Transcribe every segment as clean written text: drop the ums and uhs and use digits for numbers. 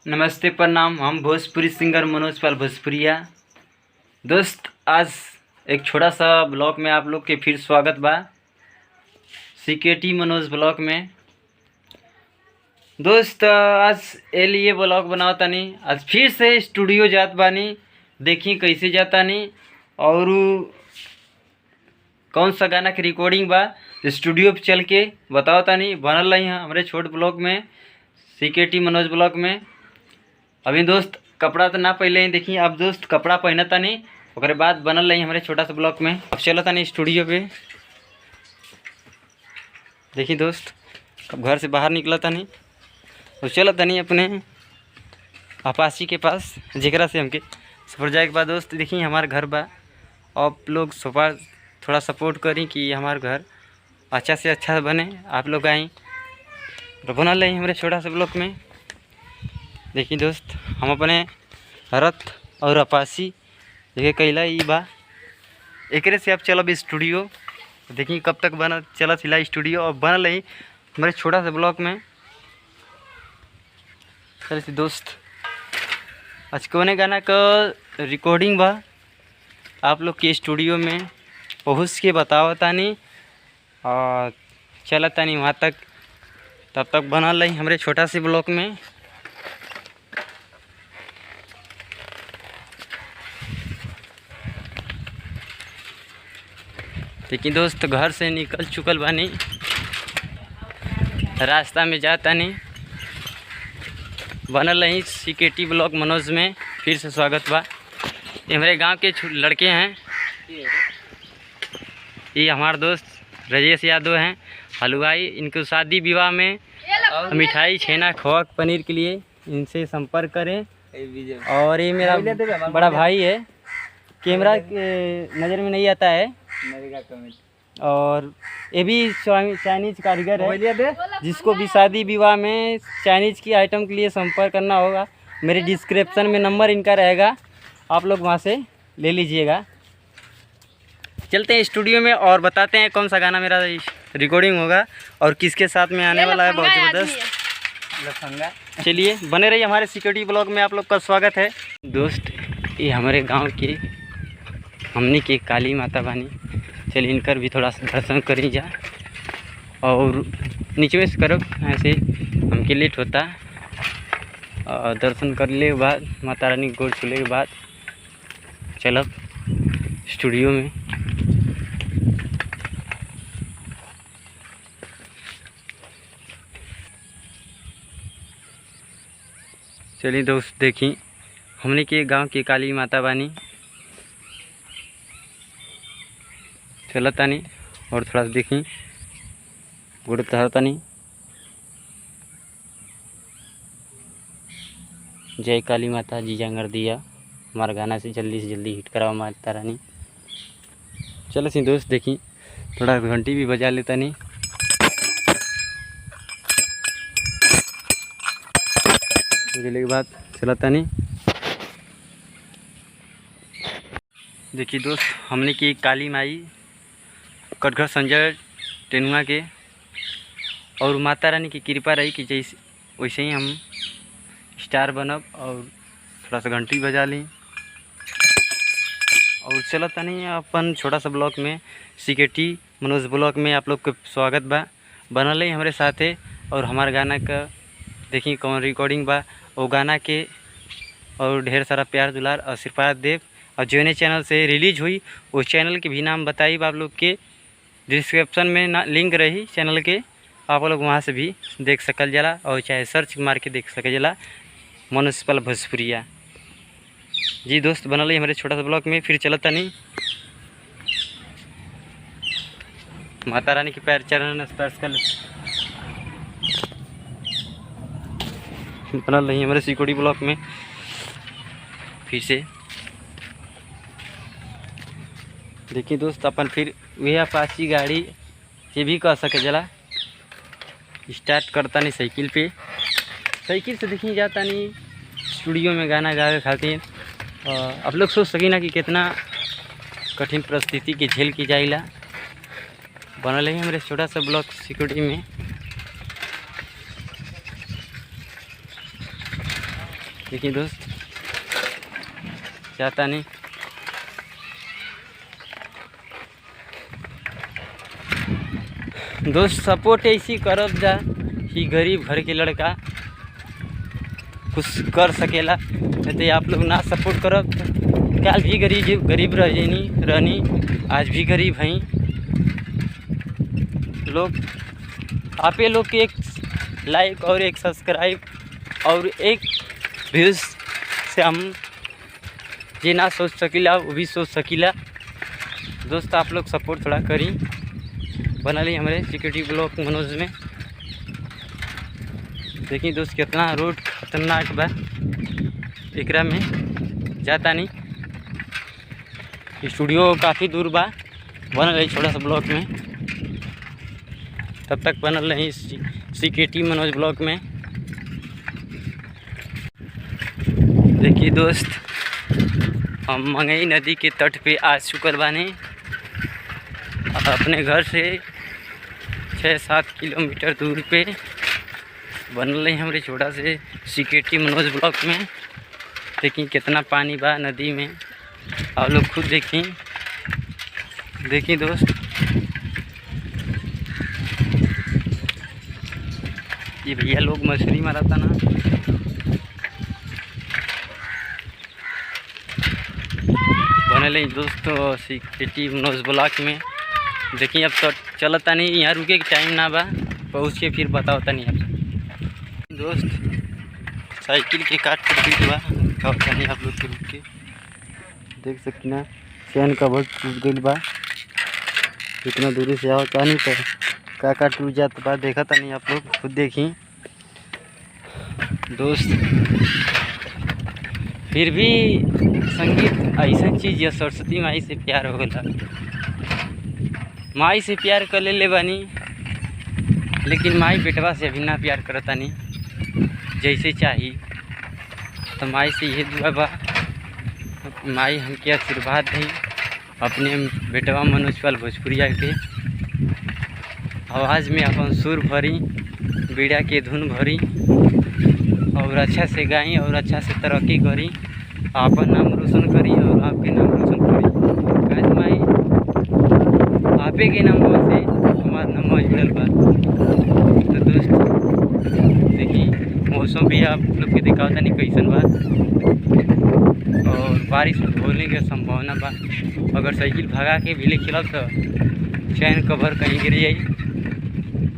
नमस्ते प्रणाम। हम भोजपुरी सिंगर मनोज पाल भोजपुरिया। दोस्त, आज एक छोटा सा ब्लॉग में आप लोग के फिर स्वागत बा। सीकेटी मनोज ब्लॉग में दोस्त, आज ए लिए ब्लॉग बनाओ तानी। आज फिर से स्टूडियो जात बानी, देखी कैसे जाता नी और कौन सा गाना की रिकॉर्डिंग बा स्टूडियो पे चल के बताओ तानी। बनल रही हैं हमारे छोट ब्लॉग में, सीकेटी मनोज ब्लॉग में। अभी दोस्त कपड़ा तो ना पहले ही देखी, अब दोस्त कपड़ा पहना तानी, ओकरे बाद बनल रही हमारे छोटा सा ब्लॉग में। अब चलो तानी स्टूडियो पे। देखी दोस्त, अब घर से बाहर निकला तानी और चलो तानी अपने अपाची के पास, जेकरा से हमके सफर जाए के बाद दोस्त देखी हमारे घर बा। आप लोग सफर थोड़ा सपोर्ट करी कि हमारे घर अच्छा से अच्छा बने। आप लोग आई तो बनल रही हमारे छोटा सा ब्लॉग में। देखिए दोस्त, हम अपने रथ और अपाची देखे कैला ई बा, एकरे से अब चलब स्टूडियो। देखिए कब तक बना चला सिला स्टूडियो और बनल रही हमारे छोटा सा ब्लॉग में। चलिए दोस्त, आज कौने गाना का रिकॉर्डिंग बा आप लोग के स्टूडियो में पहुँच के बताओ तानी और चला तानी वहाँ तक। तब तक बनल रही हमारे छोटा सा ब्लॉग में। देखिए दोस्त, घर से निकल चुकल बानी, रास्ता में जाता नहीं। बनल रही सीकेटी ब्लॉग मनोज में फिर से स्वागत बा। ये हमारे गांव के लड़के हैं, ये हमारे दोस्त राजेश यादव हैं, हलवाई। इनको शादी विवाह में मिठाई, छेना, खोआ, पनीर के लिए इनसे संपर्क करें। और ये मेरा बड़ा भाई है, कैमरा के नज़र में नहीं आता है। और ये भी चाइनीज कारीगर है, जिसको भी शादी विवाह में चाइनीज की आइटम के लिए संपर्क करना होगा, मेरे डिस्क्रिप्शन में नंबर इनका रहेगा, आप लोग वहां से ले लीजिएगा। चलते हैं स्टूडियो में और बताते हैं कौन सा गाना मेरा रिकॉर्डिंग होगा और किसके साथ में आने वाला है। बहुत ज़बरदस्त। चलिए बने रहिए हमारे सिक्योरिटी ब्लॉग में, आप लोग का स्वागत है। दोस्त, ये हमारे गाँव के हमने के काली माता बानी। चलिए इनकर भी थोड़ा सा दर्शन करी जा और नीचे में से करो, ऐसे हमके लेट होता। और दर्शन कर ले के बाद माता रानी गोड़ छूले के बाद चलो स्टूडियो में। चलिए दोस्त, देखी हमने के गांव की काली माता बानी। चला तानी और थोड़ा सा देखी गुड़ तानी। जय काली माता, जी जांगर दिया। हमारा गाना से जल्दी हिट कराओ माता रानी। चलो सी दोस्त, देखी थोड़ा घंटी भी बजा लेता नहीं। बजले के बाद चला तानी। देखिए दोस्त, हमने की काली माई कटघर संजय टेनुआ के और माता रानी की कृपा रही कि जैसे वैसे ही हम स्टार बनब। और थोड़ा सा घंटी बजा ली और चला तानी अपन छोटा सा ब्लॉग में, सीकेटी मनोज ब्लॉग में। आप लोग का स्वागत बा, बनल ही हमारे साथ है। और हमारे गाना का देखिए कौन रिकॉर्डिंग बा, वो गाना के और ढेर सारा प्यार दुलार आशीर्वाद देव। और जो चैनल से रिलीज हुई उस चैनल के भी नाम बताई आप लोग के डिस्क्रिप्शन में ना लिंक रही चैनल के, आप लोग वहाँ से भी देख सकल जला और चाहे सर्च मार के देख सके जला मनोज पाल भोजपुरिया। जी दोस्त, बनल है हमारे छोटा सा ब्लॉग में। फिर चलता नहीं माता रानी के पैर चरण स्पर्श कर बनल रही हमारे सिक्योरिटी ब्लॉग में। फिर से देखिए दोस्त, अपन फिर वह अपाची गाड़ी ये भी कह सके जला स्टार्ट करता नहीं साइकिल पे। साइकिल से देखिए जाता नहीं स्टूडियो में गाना गावे खातिर। आप लोग सोच सकी ना कि कितना कठिन परिस्थिति के झेल के जाइला। बनल है हमारे छोटा सा ब्लॉक सिक्योरिटी में। देखिए दोस्त जाता नहीं। दोस्त सपोर्ट ऐसी करब जा कि गरीब घर के लड़का कुछ कर सकेला, नहीं तो आप लोग ना सपोर्ट करब कल भी गरीब रहनी आज भी गरीब हैं लोग। आपे लोग के एक लाइक और एक सब्सक्राइब और एक व्यूज़ से हम ये ना सोच सकीला वो भी सोच सकीला। दोस्त आप लोग सपोर्ट थोड़ा करी, बना ली हमारे सिक्योरिटी ब्लॉक मनोज में। देखिए दोस्त कितना रोड खतरनाक बा, एकरा में जाता नहीं। स्टूडियो काफ़ी दूर बा, बनल रही छोटा सा ब्लॉक में, तब तक बनल रही सिक्योरिटी मनोज ब्लॉक में। देखिए दोस्त हम मंगई नदी के तट पे आ चुकल बानी। अपने घर से 6-7 किलोमीटर दूर पे बनल है हमारे छोटा से सिक्योरिटी मनोज ब्लॉक में। देखिए कितना पानी बा नदी में, आप लोग खुद देखिए। देखिए दोस्त ये भैया लोग मछली मारता ना। बनल है दोस्तों सिक्योरिटी मनोज ब्लॉक में। देखिए अब तो चलता नहीं, यहाँ रुके के टाइम ना बा, पहुँच के फिर बताओता नहीं। अब दोस्त साइकिल के काट कर बा कहता नहीं, आप लोग के रुक के देख सकते ना चैन कवर टूट गई बा। इतना दूरी से आवता नहीं तो का टूट जाता बा, देखा था नहीं आप लोग खुद देखी। दोस्त फिर भी संगीत ऐसा चीज़ या सरस्वती माई से प्यार हो गया, माई से प्यार कर ले बानी, लेकिन माई बेटवा से अभी ना प्यार करता नहीं जैसे चाहिए। तो माई से यह दुआ बा माई हमके आशीर्वाद दी, अपने बेटवा मनोज पाल भोजपुरिया के आवाज़ में अपन सुर भरी, बीड़ा के धुन भरी और अच्छा से गाई और अच्छा से तरक्की करी, आपन नाम रोशन करी और आपके नाम रोशन करी। कैसे माई आपे के नाम से हमारा नाम जुड़ल बा। तो दोस्त देखिए मौसम भी आप लोग के दिखाता नहीं कैसन बा, और बारिश होने की संभावना बा। अगर साइकिल भगा के भी ले चलब तो चैन कवर कहीं गिर जाई,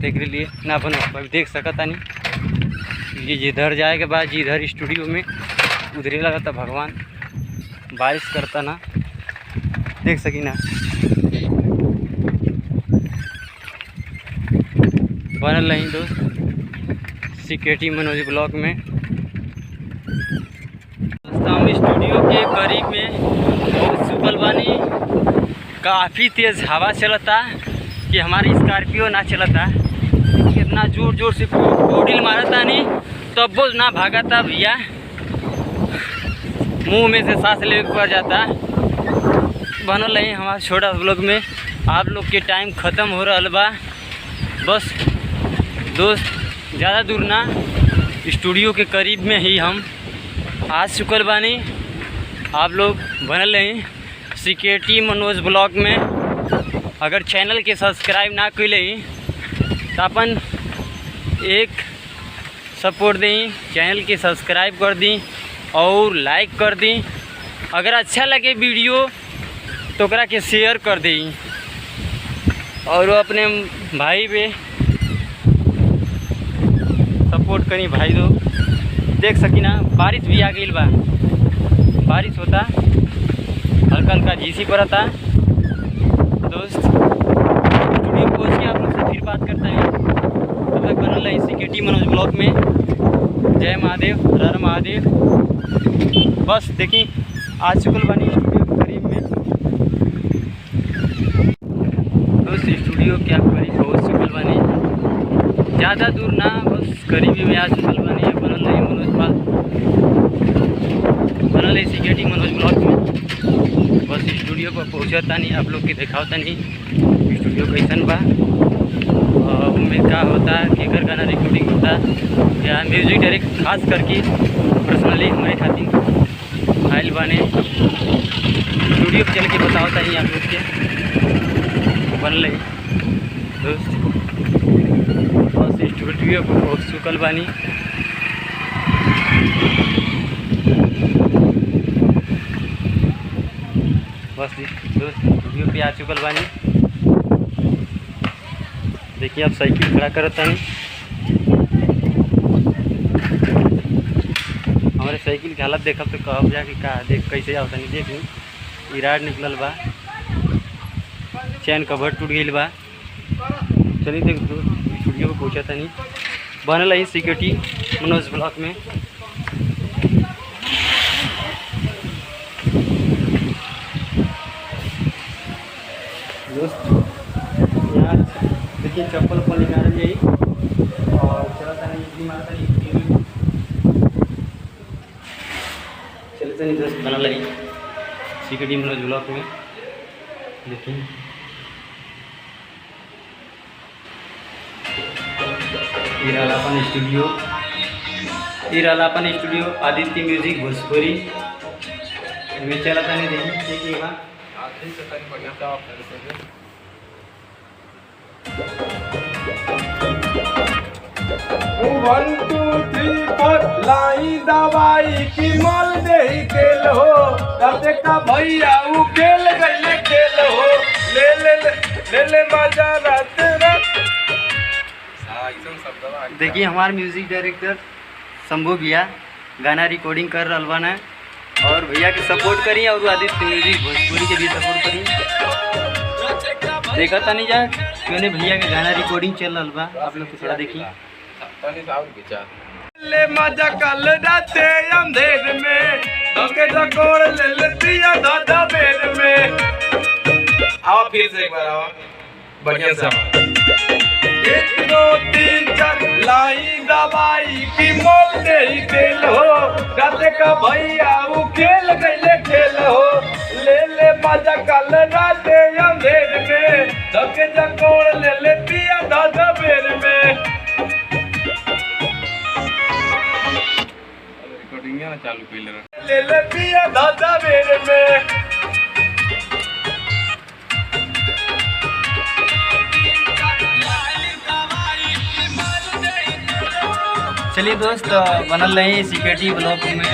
देख लिए ना अपन देख सकता नहीं। ये जिधर जाए के बाद जिधर स्टूडियो में उधरे लगा था भगवान बारिश करता ना, देख सकी ना। बनल रही दोस्त सिक्योरिटी मनोज ब्लॉक में। दोस्तों हम स्टूडियो के करीब में बहुत सुकल बानी, काफ़ी तेज़ हवा चलता कि हमारी स्कॉर्पियो ना चलता, कितना जोर जोर से कोडिल मारता नहीं तब वो ना भागता भैया, मुंह में से सांस ले पड़ जाता। बनल रही हमारे छोटा ब्लॉग में। आप लोग के टाइम ख़त्म हो रहा बा, बस दोस्त ज़्यादा दूर ना स्टूडियो के करीब में ही हम आ चुकल बानी। आप लोग बनल रही सिक्योरिटी मनोज ब्लॉग में। अगर चैनल के सब्सक्राइब ना कैले तो अपन एक सपोर्ट दी, चैनल के सब्सक्राइब कर दी और लाइक कर दी। अगर अच्छा लगे वीडियो तो ओकरा के शेयर कर दी और अपने भाई पे सपोर्ट करी भाई। दो देख सकी ना बारिश भी आ गई बा, बारिश होता हल्का हल्का झीसी पड़ता। दोस्त स्टूडियो पहुँच के आप लोग से फिर बात करता है। तब तक बनल रही सिक्योरिटी मनोज ब्लॉक में। जय महादेव, हर हर महादेव। बस देखी आज चुकल बनी स्टूडियो के करीब में। दोस्त स्टूडियो के आप करीब बहुत चुकल बनी, ज़्यादा दूर ना बस करीबी में आज चुकल बनी। बनल रही मनोज पाल, बनल रही सिक्योरिटी मनोज ब्लॉक में। बस स्टूडियो पर पहुँचता नहीं, आप लोग के दिखाता नहीं स्टूडियो कैसन बा। उम्मीद का होता है केकर गाना रिकॉर्डिंग होता है या म्यूजिक डायरेक्ट खास करके पर्सनली हमारे खातिर फाइल बने स्टूडियो पर चल के बताओ ताकि आप लोग के बन ले दोस्त बस स्टूडियो पर बहुत सुकल बानी। बस दोस्त स्टूडियो पे आ चुकल बानी। देखिए आप साइकिल खड़ा करता नहीं हमारे साइकिल की हालत देखब तो कहब जा कि का देख कैसे आवता नहीं देख ली इराड निकलल बा चैन कवर टूट गई बा। चलिए देख स्टूडियो पर पहुँचा था नहीं बनल है सिक्योरिटी मनोज ब्लॉक में। दोस्त यहाँ देखिए चप्पल पर निकाल जाइए और चलता नहीं मारता नहीं चलते नहीं दोस्त बना लगी सिक्योरिटी मनोज ब्लॉक में। देखिए ईरालापन स्टूडियो आदित्य म्यूजिक भोजपुरी में चलता नहीं देखिए वन टू थ्री फोर लाई दवाई की मोल दे खेल हो राते का भैया वो खेल गए खेल हो ले ले ले ले ले मजा रात रात। देखिए हमारे म्यूजिक डायरेक्टर शंभू भैया गाना रिकॉर्डिंग कर रहा बना और भैया के सपोर्ट करिए और आदित्य म्यूजिक भोजपुरी के भी सपोर्ट करिए। देखा था नहीं जा क्यों भैया के गाना रिकॉर्डिंग चल रहा बा आप लोग थोड़ा देखिए। ले मजा कल राते अंधेर में धोखे धकोड़ ले लेती है दादा बेर में। आओ फिर से एक बार आओ बढ़िया सा 1 2 3 4 लाई दवाई की मोल दे खेल हो राते का भैया वो खेल गए खेल हो ले ले मजा कल राते अंधेर में धोखे धकोड़ ले लेती है दादा बेर में। चालू ले ले पिया दादा बेर में। चलिए दोस्त बनल रही सिक्योरिटी ब्लॉक में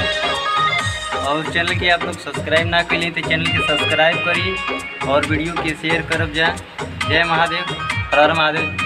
और चैनल के आप लोग सब्सक्राइब ना करें तो चैनल के सब्सक्राइब करिए और वीडियो के शेयर करब जा। जय महादेव हर हर महादेव।